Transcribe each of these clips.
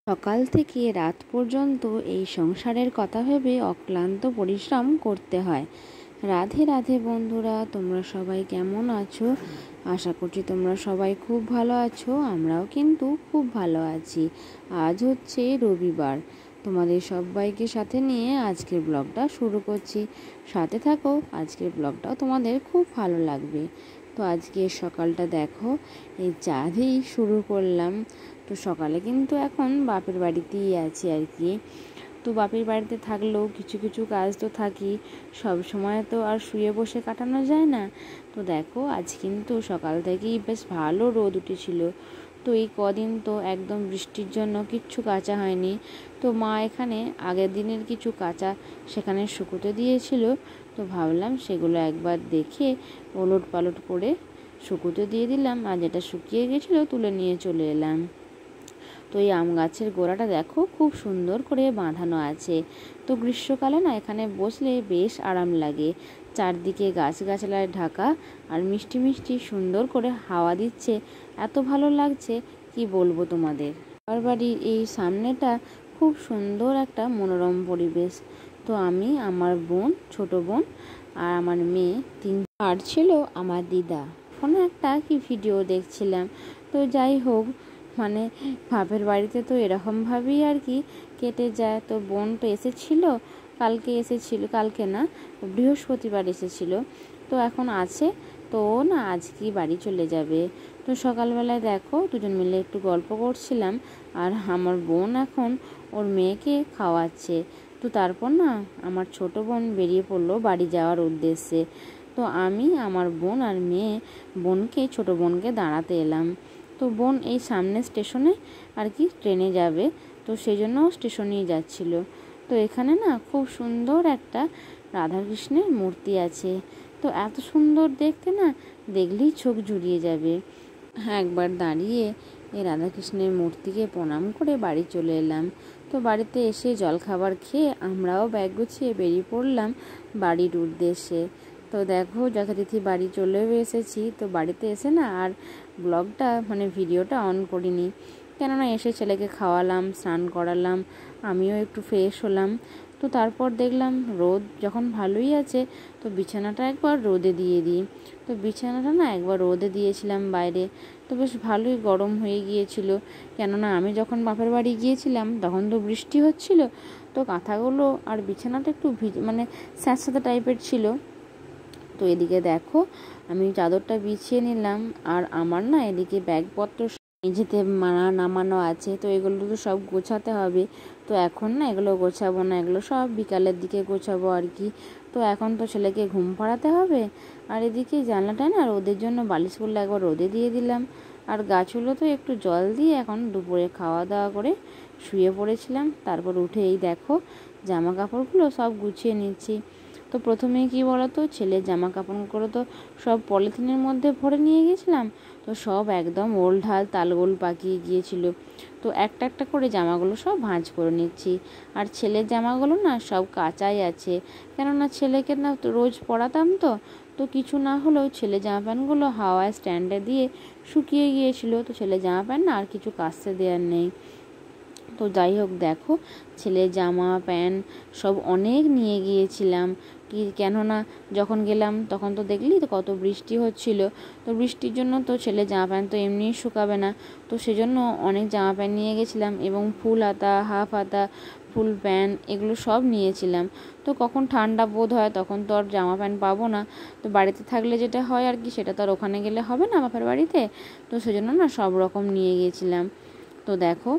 সকাল থেকে রাত পর্যন্ত এই সংসারের কথা ভেবে অক্লান্ত পরিশ্রম করতে হয়। রাধে রাধে বন্ধুরা, তোমরা সবাই কেমন আছো? আশা করছি তোমরা সবাই খুব ভালো আছো। আমরাও কিন্তু খুব ভালো আছি। আজ হচ্ছে রবিবার। তোমাদের সবাইকে সাথে নিয়ে আজকের ব্লগটা শুরু করছি। সাথে থাকো, আজকের ব্লগটাও তোমাদের খুব ভালো লাগবে। তো আজকে সকালটা দেখো, এই চা দিয়েই শুরু করলাম। তো সকালে কিন্তু এখন বাপের বাড়িতেই আছি আর কি। তো বাপের বাড়িতে থাকলেও কিছু কিছু কাজ তো থাকি, সব সময় তো আর শুয়ে বসে কাটানো যায় না। তো দেখো, আজ কিন্তু সকাল থেকেই বেশ ভালো রোদ উঠেছিল। তো এই কদিন তো একদম বৃষ্টির জন্য কিচ্ছু কাচা হয়নি। তো মা এখানে আগের দিনের কিছু কাচা সেখানে শুকোতে দিয়েছিল। তো ভাবলাম সেগুলো একবার দেখে ওলট পালট করে শুকোতে দিয়ে দিলাম, আর যেটা শুকিয়ে গেছিলো তুলে নিয়ে চলে এলাম। তো এই আম গাছের গোড়াটা দেখো খুব সুন্দর করে বাঁধানো আছে। তো গ্রীষ্মকালে না এখানে বসলে বেশ আরাম লাগে। চারদিকে গাছগাছলায় ঢাকা, আর মিষ্টি মিষ্টি সুন্দর করে হাওয়া দিচ্ছে। এত ভালো লাগছে কি বলবো তোমাদের। আমার বাড়ির এই সামনেটা খুব সুন্দর একটা মনোরম পরিবেশ। তো আমি, আমার বোন, ছোট বোন আর আমার মেয়ে আর ছিল আমার দিদা। কোনো একটা কি ভিডিও দেখছিলাম। তো যাই হোক, মানে বাপের বাড়িতে তো এরকমভাবেই আর কি কেটে যায়। তো বোন তো এসেছিলো, কালকে এসেছিলো, কালকে না বৃহস্পতিবার এসেছিলো। তো এখন আছে, তো না আজকেই বাড়ি চলে যাবে। তো সকালবেলায় দেখো দুজন মিলে একটু গল্প করছিলাম, আর আমার বোন এখন ওর মেয়েকে খাওয়াচ্ছে। তো তারপর না আমার ছোট বোন বেরিয়ে পড়লো বাড়ি যাওয়ার উদ্দেশ্যে। তো আমি, আমার বোন আর মেয়ে বোনকে, ছোট বোনকে দাঁড়াতে এলাম। তো বোন এই সামনে স্টেশনে আর কি ট্রেনে যাবে, তো সেই জন্য স্টেশনেই যাচ্ছিল। তো এখানে না খুব সুন্দর একটা রাধাকৃষ্ণের মূর্তি আছে। তো এত সুন্দর দেখতে না, দেখলেই চোখ জুড়িয়ে যাবে। একবার দাঁড়িয়ে এই রাধাকৃষ্ণের মূর্তিকে প্রণাম করে বাড়ি চলে এলাম। তো বাড়িতে এসে জলখাবার খেয়ে আমরাও ব্যাগ গুছিয়ে বেরিয়ে পড়লাম বাড়ির উদ্দেশ্যে। তো দেখো যথারীতি বাড়ি চলেও এসেছি। তো বাড়িতে এসে না আর ব্লগটা ভিডিওটা অন করিনি, কেননা এসে ছেলেকে খাওয়ালাম, স্নান করালাম, আমিও একটু ফ্রেশ হলাম। তো তারপর দেখলাম রোদ যখন ভালোই আছে, তো বিছানাটা একবার রোদে দিয়ে দিই। তো বিছানাটা না একবার রোদে দিয়েছিলাম বাইরে, তো বেশ ভালোই গরম হয়ে গিয়েছিল। কেননা আমি যখন বাপের বাড়ি গিয়েছিলাম তখন তো বৃষ্টি হচ্ছিল। তো কাঁথাগুলো আর বিছানাটা একটু স্যাঁতস্যাঁতে টাইপের ছিল। তো এদিকে দেখো আমি চাদরটা বিছিয়ে নিলাম, আর আমার না এদিকে ব্যাগপত্র মেঝেতে নামানো আছে। তো এগুলো তো সব গোছাতে হবে। তো এখন না এগুলো গোছাবো না, এগুলো সব বিকালের দিকে গোছাবো আর কি। তো এখন তো ছেলেকে ঘুম পাড়াতে হবে। আর এদিকে জানলাটায় না রোদের জন্য বালিশগুলো একবার রোদে দিয়ে দিলাম। আর গাছগুলো তো একটু জল দিয়ে এখন দুপুরে খাওয়া দাওয়া করে শুয়ে পড়েছিলাম। তারপর উঠে এই দেখো জামা কাপড়গুলো সব গুছিয়ে নিচ্ছি। তো প্রথমে কি বলতো, ছেলের জামা কাপড়গুলো তো সব পলিথিনের মধ্যে ভরে নিয়ে গেছিলাম। তো সব একদম ওলঢাল তালগোল পাকিয়ে গিয়েছিল। তো একটা একটা করে জামাগুলো সব ভাঁজ করে নিচ্ছি। আর ছেলের জামাগুলো না সব কাচাই আছে, কেননা ছেলেকে না তো রোজ পরাতাম। তো তো কিছু না হলেও ছেলে জামা প্যান্টগুলো হাওয়ায় স্ট্যান্ডে দিয়ে শুকিয়ে গিয়েছিল। তো ছেলে জামা প্যান্ট না আর কিছু কাচতে দেওয়ার নেই। তো যাই হোক দেখো, ছেলের জামা প্যান্ট সব অনেক নিয়ে গিয়েছিলাম। কেননা যখন গেলাম তখন তো দেখলি তো কত বৃষ্টি হচ্ছিল। তো বৃষ্টির জন্য তো ছেলের জামা প্যান্ট তো এমনিই শুকাবে না। তো সেজন্য অনেক জামা প্যান্ট নিয়ে গেছিলাম, এবং ফুল হাতা, হাফ হাতা, ফুল প্যান্ট এগুলো সব নিয়েছিলাম। তো কখন ঠান্ডা বোধ হয় তখন তো আর জামা প্যান্ট পাবো না। তো বাড়িতে থাকলে যেটা হয় আর কি, সেটা তো আর ওখানে গেলে হবে না বাপের বাড়িতে। তো সেজন্য না সব রকম নিয়ে গিয়েছিলাম। তো দেখো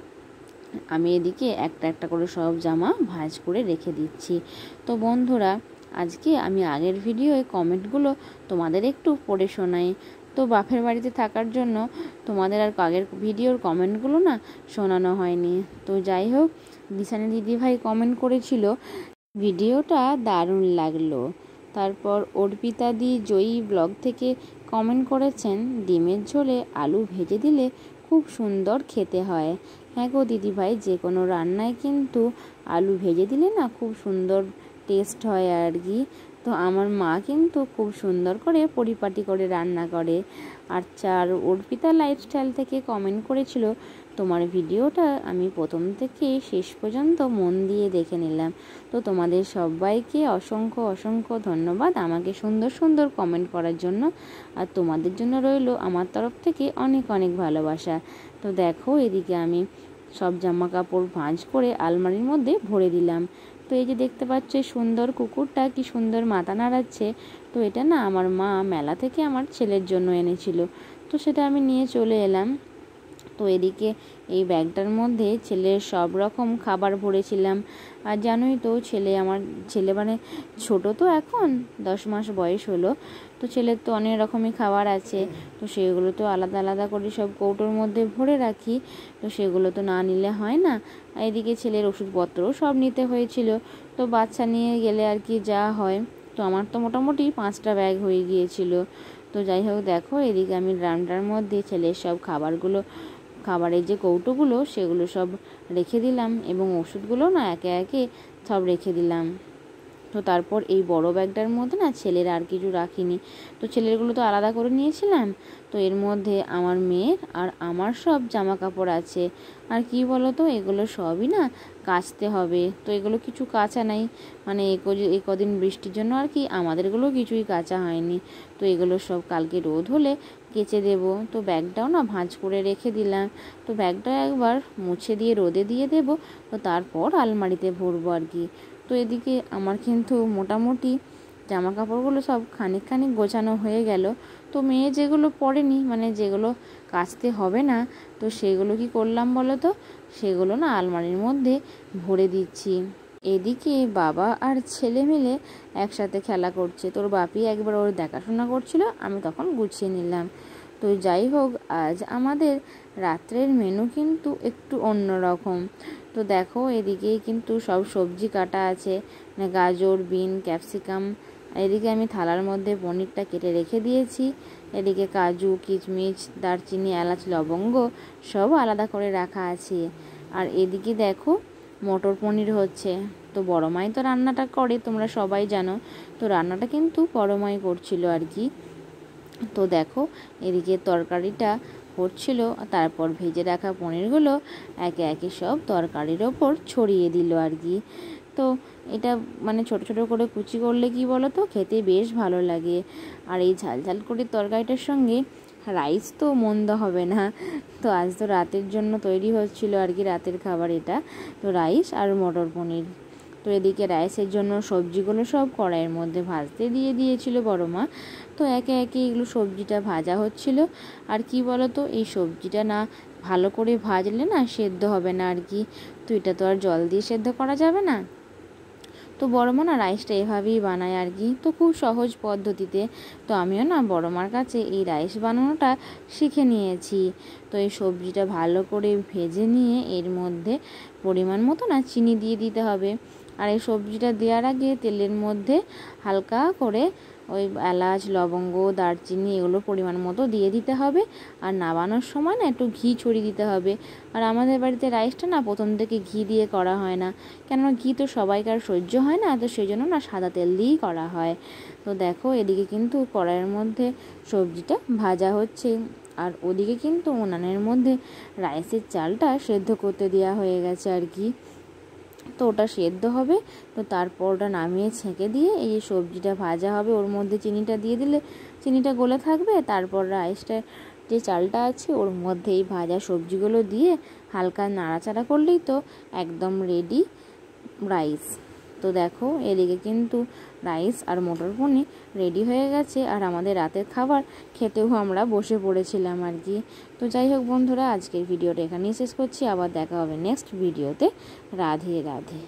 আমি এদিকে একটা একটা করে সব জামা ভাঁজ করে রেখে দিচ্ছি। তো বন্ধুরা, আজকে আমি আগের ভিডিওয় কমেন্টগুলো তোমাদের একটু পড়ে শোনাই। তো বাপের বাড়িতে থাকার জন্য তোমাদের আর আগের ভিডিওর কমেন্টগুলো না শোনানো হয়নি। তো যাই হোক, দিশানি দিদিভাই কমেন্ট করেছিল, ভিডিওটা দারুণ লাগলো। তারপর অর্পিতাদি জয়ী ব্লগ থেকে কমেন্ট করেছেন, ডিমের ঝোলে আলু ভেজে দিলে খুব সুন্দর খেতে হয়। হ্যাঁ গো দিদিভাই, যে কোনো রান্নায় কিন্তু আলু ভেজে দিলে না খুব সুন্দর টেস্ট হয় আর কি। তো আমার মা কিন্তু খুব সুন্দর করে পরিপাটি করে রান্না করে। আচ্ছা, আর অর্পিতা লাইফস্টাইল থেকে কমেন্ট করেছিল, তোমার ভিডিওটা আমি প্রথম থেকে শেষ পর্যন্ত মন দিয়ে দেখে নিলাম। তো তোমাদের সবাইকে অসংখ্য অসংখ্য ধন্যবাদ আমাকে সুন্দর সুন্দর কমেন্ট করার জন্য। আর তোমাদের জন্য রইল আমার তরফ থেকে অনেক অনেক ভালোবাসা। তো দেখো এদিকে আমি সব জামা কাপড় ভাঁজ করে আলমারির মধ্যে ভরে দিলাম। তো এই যে দেখতে পাচ্ছ সুন্দর কুকুরটা কি সুন্দর মাথা নাড়াচ্ছে। তো এটা না আমার মা মেলা থেকে আমার ছেলের জন্য এনেছিল। তো সেটা আমি নিয়ে চলে এলাম। তো এদিকে এই ব্যাগটার মধ্যে ছেলের সব রকম খাবার ভরেছিলাম। আর জানোই তো আমার ছেলে মানে ছোট তো এখন 10 মাস বয়স হলো। তো ছেলের তো অনেক রকমই খাবার আছে। তো সেগুলো তো আলাদা আলাদা করে সব কৌটোর মধ্যে ভরে রাখি। তো সেগুলো তো না নিলে হয় না। এদিকে ছেলের ওষুধপত্রও সব নিতে হয়েছিল। তো বাচ্চা নিয়ে গেলে আর কি যা হয়। তো আমার তো মোটামুটি 5টা ব্যাগ হয়ে গিয়েছিল। তো যাই হোক দেখো এদিকে আমি ড্রামটার মধ্যে ছেলের সব খাবারের যে কৌটোগুলো সেগুলো সব রেখে দিলাম এবং ওষুধগুলো না একে একে সব রেখে দিলাম। তো তারপর এই বড় ব্যাগটার মধ্যে না ছেলের আর কিছু রাখিনি। তো ছেলেরগুলো তো আলাদা করে নিয়েছিলাম। তো এর মধ্যে আমার মেয়ের আর আমার সব জামা কাপড় আছে। আর কি বলো তো এগুলো সবই না কাচতে হবে। তো এগুলো কিছু কাচা নাই, মানে এই কদিন বৃষ্টির জন্য আর কি আমাদেরগুলো কিছুই কাচা হয়নি। তো এগুলো সব কালকে রোদ হলে কেচে দেব। তো ব্যাগটাও না ভাঁজ করে রেখে দিলাম। তো ব্যাগটা একবার মুছে দিয়ে রোদে দিয়ে দেব। তো তারপর আলমারিতে ভরবো আর কি। তো এদিকে আমার কিন্তু মোটামুটি জামা কাপড়গুলো সব খানিক গোছানো হয়ে গেল। তো মেয়ে যেগুলো পরেনি, মানে যেগুলো কাচতে হবে না, তো সেগুলো কি করলাম বলো তো, সেগুলো না আলমারির মধ্যে ভরে দিচ্ছি। এদিকে বাবা আর ছেলে মিলে একসাথে খেলা করছে। তোর বাপি একবার ওর দেখাশোনা করছিল, আমি তখন গুছিয়ে নিলাম। তো যাই হোক আজ আমাদের রাত্রের মেনু কিন্তু একটু অন্যরকম। তো দেখো এদিকে কিন্তু সব সবজি কাটা আছে, মানে গাজর, বিন, ক্যাপসিকাম। এদিকে আমি থালার মধ্যে পনিরটা কেটে রেখে দিয়েছি। এদিকে কাজু, কিশমিশ, দারচিনি, এলাচ, লবঙ্গ সব আলাদা করে রাখা আছে। আর এদিকে দেখো মটর পনির হচ্ছে। তো বড় মাই তো রান্নাটা করে, তোমরা সবাই জানো। তো রান্নাটা কিন্তু বড় মাই করছিল আর কি। তো দেখো এদিকে তরকারিটা হচ্ছিল, তারপর ভেজে রাখা পনিরগুলো একে একে সব তরকারির ওপর ছড়িয়ে দিল আর কি। তো এটা মানে ছোট ছোট করে কুচি করলে কি বলো তো খেতে বেশ ভালো লাগে। আর এই ঝাল ঝাল করে তরকারিটার সঙ্গে রাইস তো মন্দ হবে না। তো আজ তো রাতের জন্য তৈরি হচ্ছিল আর কি, রাতের খাবার এটা। তো রাইস আর মটর পনির। তো এদিকে রাইসের জন্য সবজিগুলো সব কড়াইয়ের মধ্যে ভাজতে দিয়ে দিয়েছিল বড় মা। তো একে একে এগুলো সবজিটা ভাজা হচ্ছিল। আর কি বলো তো এই সবজিটা না ভালো করে ভাজলে না সেদ্ধ হবে না আর কি। তো এটা তো আর জল দিয়ে সেদ্ধ করা যাবে না। তো বড় মা না রাইসটা এভাবেই বানায় আর কি। তো খুব সহজ পদ্ধতিতে। তো আমিও না বড় মার কাছে এই রাইস বানানোটা শিখে নিয়েছি। তো এই সবজিটা ভালো করে ভেজে নিয়ে এর মধ্যে পরিমাণ মতো না চিনি দিয়ে দিতে হবে। আর এই সবজিটা দেওয়ার আগে তেলের মধ্যে হালকা করে ওই এলাচ, লবঙ্গ, দারচিনি এগুলো পরিমাণ মতো দিয়ে দিতে হবে। আর নামানোর সময় না একটু ঘি ছড়িয়ে দিতে হবে। আর আমাদের বাড়িতে রাইসটা না প্রথম থেকে ঘি দিয়ে করা হয় না, কেননা ঘি তো সবাইকার সহ্য হয় না। তো সেই জন্য না সাদা তেল দিয়েই করা হয়। তো দেখো এদিকে কিন্তু কড়াইয়ের মধ্যে সবজিটা ভাজা হচ্ছে। আর ওদিকে কিন্তু উনানের মধ্যে রাইসের চালটা সেদ্ধ করতে দেওয়া হয়ে গেছে আর কি। তো ওটা সেদ্ধ হবে। তো তারপর ওটা নামিয়ে ছেঁকে দিয়ে এই যে সবজিটা ভাজা হবে ওর মধ্যে চিনিটা দিয়ে দিলে চিনিটা গলে থাকবে। তারপর রাইসটা যে চালটা আছে ওর মধ্যে এই ভাজা সবজিগুলো দিয়ে হালকা নাড়াচাড়া করলেই তো একদম রেডি রাইস। তো দেখো এদিকে কিন্তু রাইস আর মটর পনির রেডি হয়ে গেছে। আর আমাদের রাতের খাবার খেতেও আমরা বসে পড়েছিলাম আর কি। তো যাই হোক বন্ধুরা আজকের ভিডিওটা এখানেই শেষ করছি। আবার দেখা হবে নেক্সট ভিডিওতে। রাধে রাধে।